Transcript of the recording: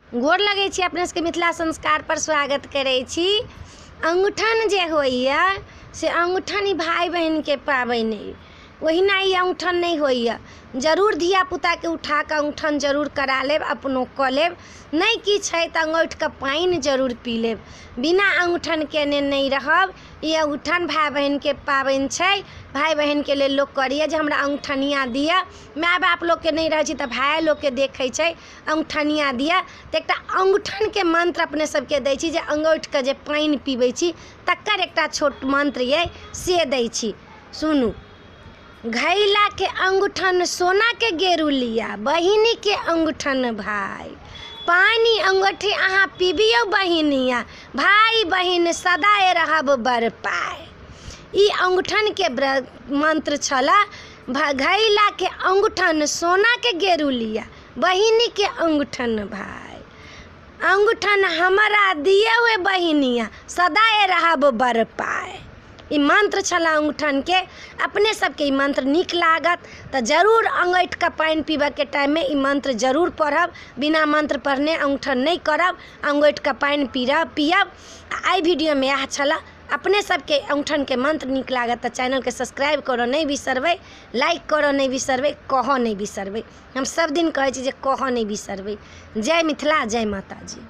गोर लगै छी अपने सबके मिथिला संस्कार पर स्वागत करै छी। अंगूठन जे होइए से अंगूठन भाई बहन के पाबनि है, ओहिना ई अंगूठन नहीं होइए। जरूर धिया पुता के उठा के अंगूठन जरूर करा लेब, अपनो क लेब, नहीं कि छै त अंगूठ के पानि जरूर पी लेब। बिना अंगूठन केने नहीं रहब। ई अंगूठन भाई बहन के पाबनि छै, भाई बहन के लेल लोग करिए जे हमरा अंगूठनिया दिया। माय बाप लोग के नहीं रहे छी त भाई लोग के देखे छै अंगूठनिया दिया। त एकटा अंगूठन के मंत्र अपने सबके दै छी जे अंगूठ के जे पानि पीबै छी तकर एकटा छोट मंत्र ये से दै छी, सुनू। घैला के अंगूठन सोना के गेरुलिया, बहिनी के अंगूठन भाई, पानी अंगूठी अहाँ पीबियो बहिनिया, भाई बहिन सदाए रहब बर पाए। ई अंगूठन के मंत्र छला। घैला के अंगूठन सोना के गेरुलिया, बहिनी के अंगूठन भाई, अंगूठन हमारा दिए हुए बहिनिया, सदाए रहब बर पाए। ई मंत्र छला अंगूठन के। अपने सबके ई मंत्र निक लागत त जरूर अंगूठ का पानि पीबे के टाइम में ई मंत्र जरूर पढ़ब। बिना मंत्र पढ़ने अंगूठन नहीं करब, अंगूठ का पानि पियब। आई वीडियो में यह छला। अपने सबके अंगूठन के मंत्र निक लागत त चैनल के सब्सक्राइब करो नहीं बिसरबै, लाइक करो नहीं बिसरबै, कहो नहीं बिसरबै। हम सब दिन कहै छी जे कहो नहीं बिसरबै। जय मिथिला, जय माता जी।